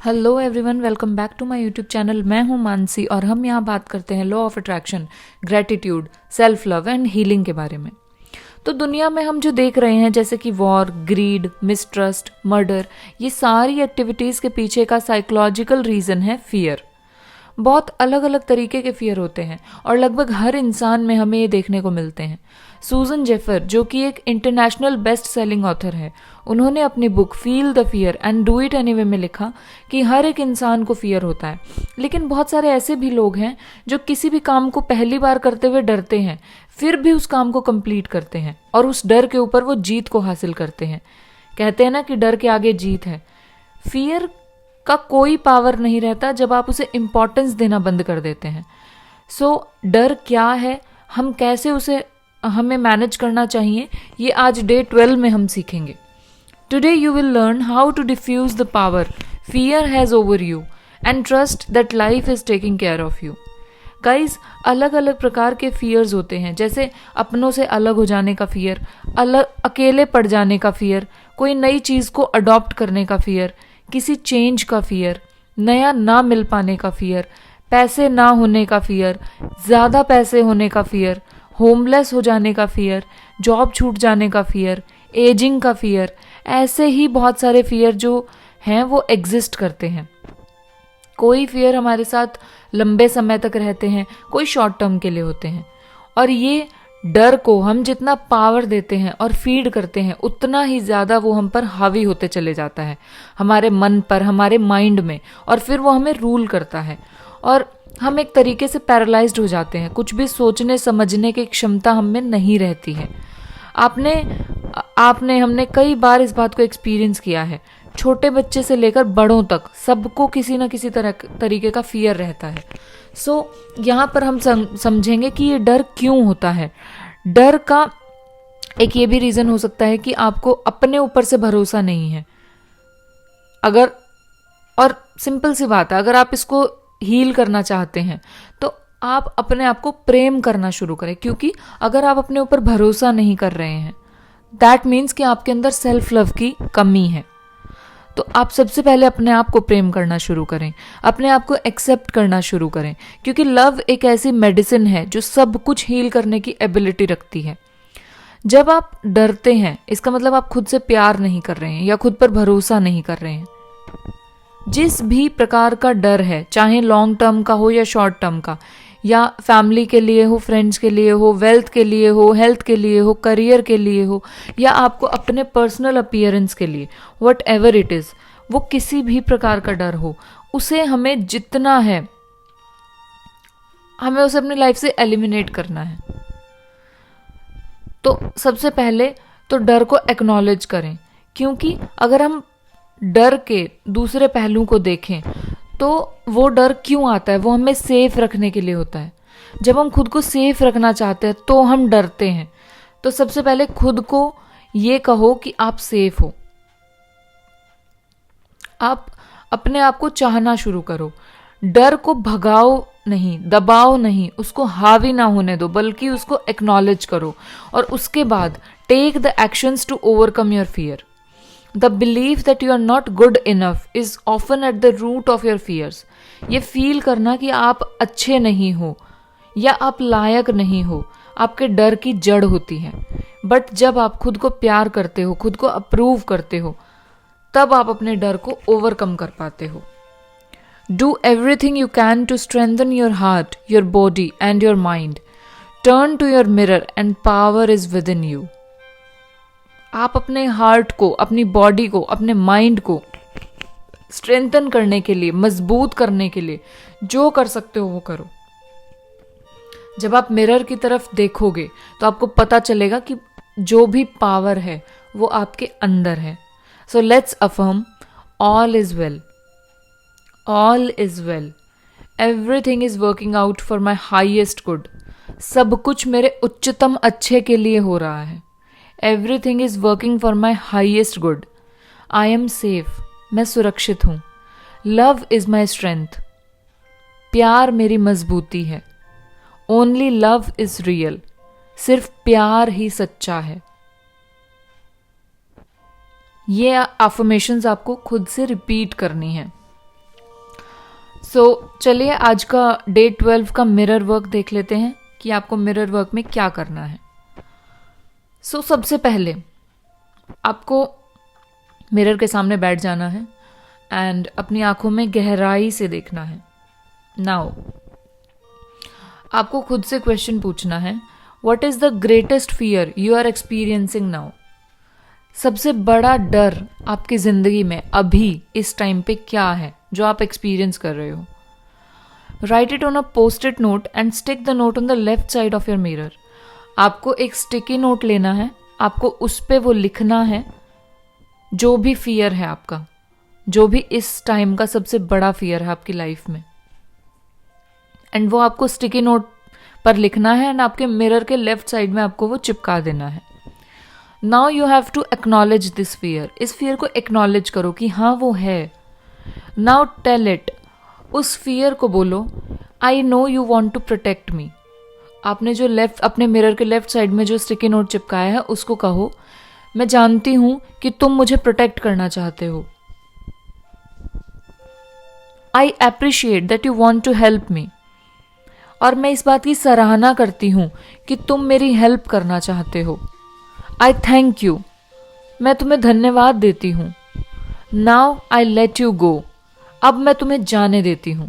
Hello everyone, welcome back to my YouTube channel. मैं हूं मानसी और हम यहां बात करते हैं law of attraction, gratitude, self love and healing के बारे में। तो दुनिया में हम जो देख रहे हैं जैसे कि वॉर, ग्रीड, मिसट्रस्ट, मर्डर, ये सारी एक्टिविटीज़ के पीछे का साइकोलॉजिकल रीज़न है फियर। बहुत अलग अलग तरीके के फियर होते हैं और लगभग हर इंसान में हमें ये देखने को मिलते हैं। सूजन जेफर, जो कि एक इंटरनेशनल बेस्ट सेलिंग ऑथर है, उन्होंने अपनी book feel the fear and do it anyway में लिखा कि हर एक इंसान को फियर होता है, लेकिन बहुत सारे ऐसे भी लोग हैं जो किसी भी काम को पहली बार करते हुए डरते हैं, फिर भी उस काम को कंप्लीट करते हैं और उस डर के ऊपर वो जीत को हासिल करते हैं। कहते हैं ना कि डर के आगे जीत है। फियर का कोई पावर नहीं रहता जब आप उसे इम्पोर्टेंस देना बंद कर देते हैं। डर क्या है, हम कैसे उसे हमें मैनेज करना चाहिए, ये आज डे 12 में हम सीखेंगे। Today you will learn how to diffuse the power fear has over you and trust that life is taking care of you. Guys, अलग अलग प्रकार के फियर्स होते हैं, जैसे अपनों से अलग हो जाने का फियर, अकेले पड़ जाने का फियर, कोई नई चीज़ को अडॉप्ट करने का फियर, किसी चेंज का फियर, नया ना मिल पाने का फियर, पैसे ना होने का फियर, ज़्यादा पैसे होने का फियर, होमलेस हो जाने का फियर, जॉब छूट जाने का फियर, एजिंग का फियर। ऐसे ही बहुत सारे फियर जो हैं वो एग्जिस्ट करते हैं। कोई फियर हमारे साथ लंबे समय तक रहते हैं, कोई शॉर्ट टर्म के लिए होते हैं। और ये डर को हम जितना पावर देते हैं और फीड करते हैं, उतना ही ज़्यादा वो हम पर हावी होते चले जाता है, हमारे मन पर, हमारे माइंड में, और फिर वो हमें रूल करता है और हम एक तरीके से पैरालाइज्ड हो जाते हैं। कुछ भी सोचने समझने की क्षमता हम में नहीं रहती है। हमने कई बार इस बात को एक्सपीरियंस किया है। छोटे बच्चे से लेकर बड़ों तक सबको किसी न किसी तरीके का फियर रहता है। यहाँ पर हम समझेंगे कि ये डर क्यों होता है। डर का एक ये भी रीज़न हो सकता है कि आपको अपने ऊपर से भरोसा नहीं है। और सिंपल सी बात है, अगर आप इसको हील करना चाहते हैं तो आप अपने आप को प्रेम करना शुरू करें, क्योंकि अगर आप अपने ऊपर भरोसा नहीं कर रहे हैं, दैट मीन्स कि आपके अंदर सेल्फ लव की कमी है। तो आप सबसे पहले अपने आप को प्रेम करना शुरू करें, अपने आप को एक्सेप्ट करना शुरू करें, क्योंकि लव एक ऐसी मेडिसिन है जो सब कुछ हील करने की एबिलिटी रखती है। जब आप डरते हैं, इसका मतलब आप खुद से प्यार नहीं कर रहे हैं या खुद पर भरोसा नहीं कर रहे हैं। जिस भी प्रकार का डर है, चाहे लॉन्ग टर्म का हो या शॉर्ट टर्म का, या फैमिली के लिए हो, फ्रेंड्स के लिए हो, वेल्थ के लिए हो, हेल्थ के लिए हो, करियर के लिए हो, या आपको अपने पर्सनल अपीयरेंस के लिए, वट एवर इट इज़, वो किसी भी प्रकार का डर हो, उसे हमें जितना है हमें उसे अपनी लाइफ से एलिमिनेट करना है। तो सबसे पहले तो डर को एक्नॉलेज करें, क्योंकि अगर हम डर के दूसरे पहलू को देखें तो वो डर क्यों आता है, वो हमें सेफ रखने के लिए होता है। जब हम खुद को सेफ रखना चाहते हैं तो हम डरते हैं। तो सबसे पहले खुद को ये कहो कि आप सेफ हो। आप अपने आप को चाहना शुरू करो। डर को भगाओ नहीं, दबाओ नहीं, उसको हावी ना होने दो, बल्कि उसको एक्नॉलेज करो और उसके बाद take the actions to overcome your fear. The belief that you are not good enough is often at the root of your fears. ये फील करना कि आप अच्छे नहीं हो या आप लायक नहीं हो, आपके डर की जड़ होती है। बट जब आप खुद को प्यार करते हो, खुद को अप्रूव करते हो, तब आप अपने डर को ओवरकम कर पाते हो। Do everything you can to strengthen your heart, your body and your mind. Turn to your mirror and power is within you. आप अपने हार्ट को, अपनी बॉडी को, अपने माइंड को स्ट्रेंथन करने के लिए, मजबूत करने के लिए जो कर सकते हो वो करो। जब आप मिरर की तरफ देखोगे तो आपको पता चलेगा कि जो भी पावर है वो आपके अंदर है। So let's affirm, all is well, all is well, everything is working out for my highest good. सब कुछ मेरे उच्चतम अच्छे के लिए हो रहा है। Everything is working for my highest good. I am safe. मैं सुरक्षित हूँ। Love is my strength. प्यार मेरी मजबूती है। Only love is real. सिर्फ प्यार ही सच्चा है। ये अफर्मेशंस आपको खुद से रिपीट करनी है। चलिए आज का डे 12 का मिरर वर्क देख लेते हैं कि आपको मिरर वर्क में क्या करना है। सबसे पहले आपको मिरर के सामने बैठ जाना है एंड अपनी आंखों में गहराई से देखना है। नाउ आपको खुद से क्वेश्चन पूछना है, what is the greatest fear you are experiencing now? सबसे बड़ा डर आपकी जिंदगी में अभी इस टाइम पे क्या है जो आप एक्सपीरियंस कर रहे हो? Right it on a post-it note and stick the note on the left side of your mirror. आपको एक स्टिकी नोट लेना है, आपको उस पे वो लिखना है जो भी फियर है आपका, जो भी इस टाइम का सबसे बड़ा फियर है आपकी लाइफ में, एंड वो आपको स्टिकी नोट पर लिखना है एंड आपके मिरर के लेफ्ट साइड में आपको वो चिपका देना है। Now you have to acknowledge this fear. इस फियर को एक्नॉलेज करो कि हाँ वो है। नाउ टेल इट, उस फियर को बोलो, I know you want to protect me. आपने जो अपने मिरर के लेफ्ट साइड में जो स्टिकी नोट चिपकाया है उसको कहो, मैं जानती हूं कि तुम मुझे प्रोटेक्ट करना चाहते हो। I appreciate that you want to help me. और मैं इस बात की सराहना करती हूं कि तुम मेरी हेल्प करना चाहते हो। आई थैंक यू, मैं तुम्हें धन्यवाद देती हूं। Now I let you go, अब मैं तुम्हें जाने देती हूं।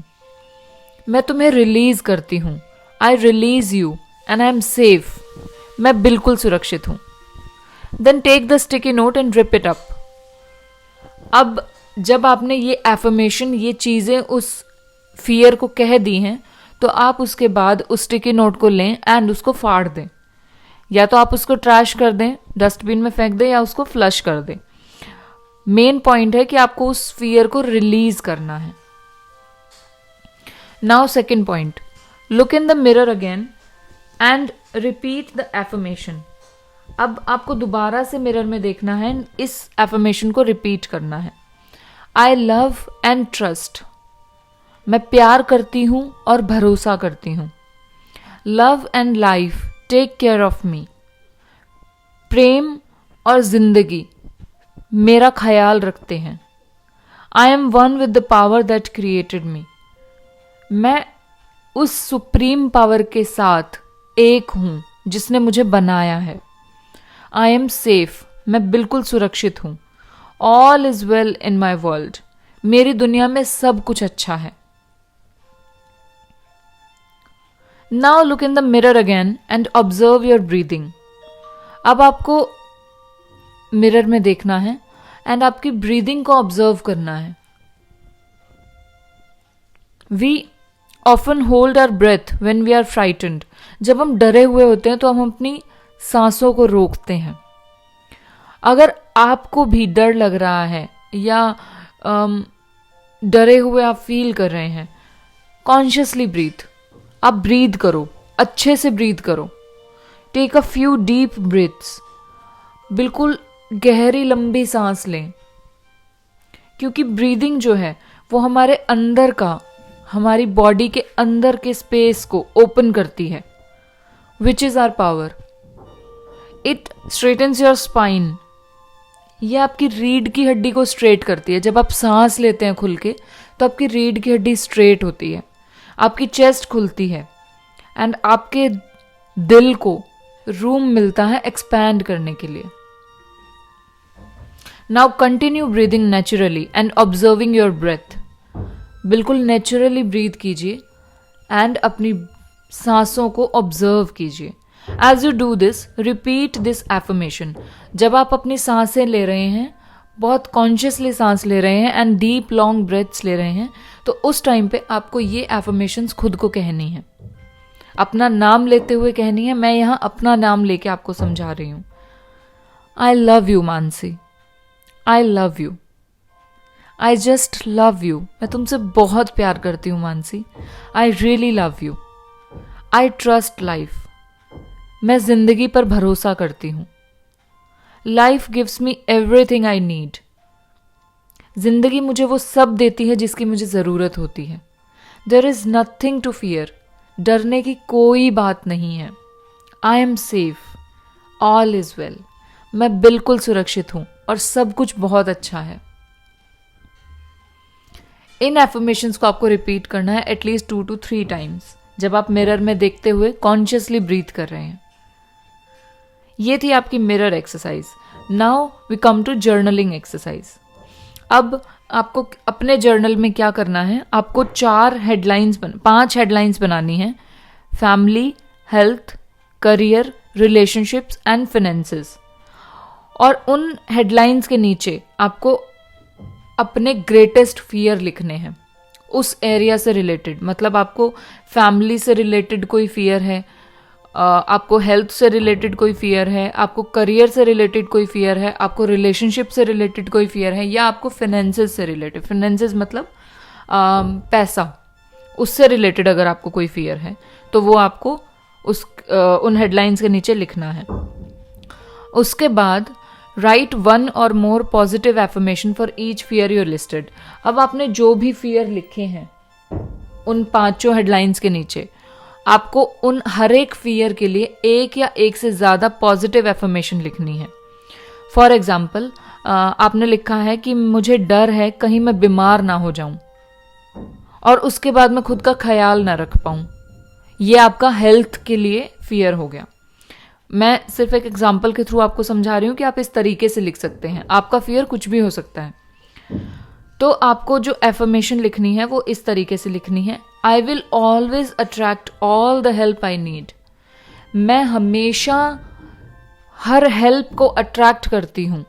मैं तुम्हें रिलीज करती हूं। I release you and I am safe, मैं बिल्कुल सुरक्षित हूं। Then take the sticky note and rip it up. अब जब आपने ये एफर्मेशन, ये चीजें उस फियर को कह दी हैं, तो आप उसके बाद उस स्टिकी नोट को लें एंड उसको फाड़ दें। या तो आप उसको ट्रैश कर दें, डस्टबिन में फेंक दें, या उसको फ्लश कर दें। मेन पॉइंट है कि आपको उस फियर को रिलीज करना है। Now second point, look in the mirror again and repeat the affirmation. अब आपको दोबारा से मिरर में देखना है, इस एफर्मेशन को रिपीट करना है। आई लव एंड ट्रस्ट, मैं प्यार करती हूं और भरोसा करती हूं। Love and life take care of me, प्रेम और जिंदगी मेरा ख्याल रखते हैं। I am one with the power that created me, मैं उस सुप्रीम पावर के साथ एक हूं जिसने मुझे बनाया है। आई एम सेफ, मैं बिल्कुल सुरक्षित हूं। All is well in my world, मेरी दुनिया में सब कुछ अच्छा है। Now look in the mirror again and observe your breathing. अब आपको मिरर में देखना है एंड आपकी ब्रीदिंग को ऑब्जर्व करना है। We often hold our breath when we are frightened. जब हम डरे हुए होते हैं तो हम अपनी सांसों को रोकते हैं। अगर आपको भी डर लग रहा है या डरे हुए आप फील कर रहे हैं, कॉन्शियसली ब्रीथ। आप ब्रीथ करो, अच्छे से ब्रीथ करो। Take a few deep breaths, बिल्कुल गहरी लंबी सांस लें, क्योंकि ब्रीदिंग जो है वो हमारे अंदर का, हमारी बॉडी के अंदर के स्पेस को ओपन करती है, which is our power. It strengthens your spine, ये आपकी रीढ़ की हड्डी को स्ट्रेट करती है। जब आप सांस लेते हैं खुल के, तो आपकी रीढ़ की हड्डी स्ट्रेट होती है, आपकी चेस्ट खुलती है एंड आपके दिल को रूम मिलता है एक्सपैंड करने के लिए। Now continue breathing naturally and observing your breath. बिल्कुल नेचुरली ब्रीथ कीजिए एंड अपनी सांसों को ऑब्जर्व कीजिए। As you do this, repeat this affirmation. जब आप अपनी सांसें ले रहे हैं, बहुत कॉन्शियसली सांस ले रहे हैं एंड डीप लॉन्ग ब्रेथ्स ले रहे हैं, तो उस टाइम पे आपको ये एफर्मेशंस खुद को कहनी है, अपना नाम लेते हुए कहनी है। मैं यहाँ अपना नाम लेके आपको समझा रही हूँ। I love you Mansi, I love you, I just love you. मैं तुमसे बहुत प्यार करती हूँ Mansi. I really love you. I trust life, मैं जिंदगी पर भरोसा करती हूँ। Life gives me everything I need, जिंदगी मुझे वो सब देती है जिसकी मुझे ज़रूरत होती है। There is nothing to fear, डरने की कोई बात नहीं है। I am safe, all is well, मैं बिल्कुल सुरक्षित हूँ और सब कुछ बहुत अच्छा है। इन एफर्मेशंस को आपको रिपीट करना है एटलीस्ट 2 to 3 टाइम्स जब आप मिरर में देखते हुए कॉन्शियसली ब्रीथ कर रहे हैं। ये थी आपकी mirror exercise. Now we come to journaling exercise. अब आपको अपने जर्नल में क्या करना है, आपको 5 हेडलाइंस बनानी है। Family, health, career, relationships and finances. और उन हेडलाइंस के नीचे आपको अपने ग्रेटेस्ट फियर लिखने हैं उस एरिया से रिलेटेड। मतलब आपको फैमिली से रिलेटेड कोई फियर है, आपको हेल्थ से रिलेटेड कोई फियर है, आपको करियर से रिलेटेड कोई फियर है, आपको रिलेशनशिप से रिलेटेड कोई फियर है, या आपको फाइनेंसेस से रिलेटेड, फाइनेंसेस मतलब पैसा, उससे रिलेटेड अगर आपको कोई फियर है तो वो आपको उन हेडलाइंस के नीचे लिखना है। उसके बाद write 1 or more positive affirmation for each fear you're listed. अब आपने जो भी फियर लिखे हैं उन 5 हेडलाइंस के नीचे, आपको उन हर एक फियर के लिए एक या एक से ज़्यादा पॉजिटिव एफर्मेशन लिखनी है। फॉर एग्जाम्पल, आपने लिखा है कि मुझे डर है कहीं मैं बीमार ना हो जाऊं, और उसके बाद मैं खुद का ख्याल ना रख पाऊं। ये आपका हेल्थ के लिए फियर हो गया। मैं सिर्फ एक एग्जाम्पल के थ्रू आपको समझा रही हूँ कि आप इस तरीके से लिख सकते हैं। आपका फियर कुछ भी हो सकता है। तो आपको जो एफर्मेशन लिखनी है वो इस तरीके से लिखनी है। I will always attract all the help I need. मैं हमेशा हर हेल्प को अट्रैक्ट करती हूँ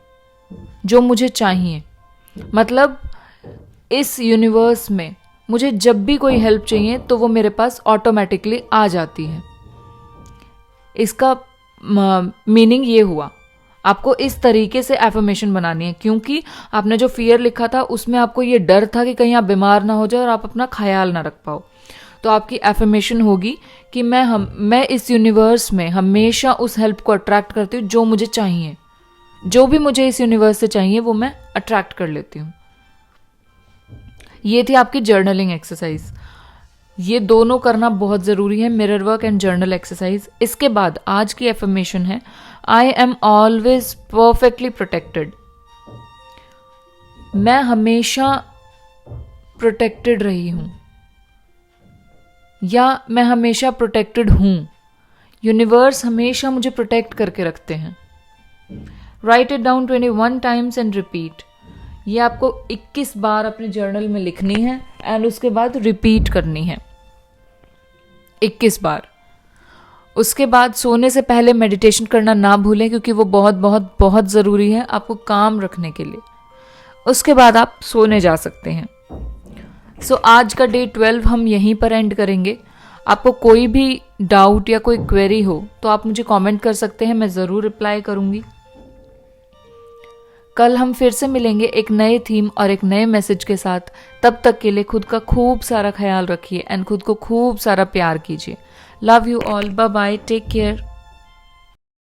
जो मुझे चाहिए। मतलब इस यूनिवर्स में मुझे जब भी कोई हेल्प चाहिए तो वो मेरे पास ऑटोमेटिकली आ जाती है। इसका मीनिंग ये हुआ, आपको इस तरीके से एफर्मेशन बनानी है, क्योंकि आपने जो फियर लिखा था उसमें आपको ये डर था कि कहीं आप बीमार ना हो जाए और आप अपना ख्याल ना रख पाओ। तो आपकी एफर्मेशन होगी कि मैं इस यूनिवर्स में हमेशा उस हेल्प को अट्रैक्ट करती हूँ जो मुझे चाहिए। जो भी मुझे इस यूनिवर्स से चाहिए वो मैं अट्रैक्ट कर लेती हूँ। ये थी आपकी जर्नलिंग एक्सरसाइज। ये दोनों करना बहुत ज़रूरी है, mirror work and journal exercise. इसके बाद आज की एफर्मेशन है, I am always perfectly protected. मैं हमेशा प्रोटेक्टेड रही हूं, या मैं हमेशा प्रोटेक्टेड हूं। यूनिवर्स हमेशा मुझे प्रोटेक्ट करके रखते हैं। Right it down 21 times and repeat. ये आपको 21 बार अपने जर्नल में लिखनी है एंड उसके बाद रिपीट करनी है 21 बार। उसके बाद सोने से पहले मेडिटेशन करना ना भूलें, क्योंकि वो बहुत बहुत बहुत ज़रूरी है आपको काम रखने के लिए। उसके बाद आप सोने जा सकते हैं। सो आज का डे 12 हम यहीं पर एंड करेंगे। आपको कोई भी डाउट या कोई क्वेरी हो तो आप मुझे कमेंट कर सकते हैं, मैं ज़रूर रिप्लाई करूँगी। कल हम फिर से मिलेंगे एक नए थीम और एक नए मैसेज के साथ। तब तक के लिए खुद का खूब सारा ख्याल रखिए एंड खुद को खूब सारा प्यार कीजिए। Love you all, bye bye, take care.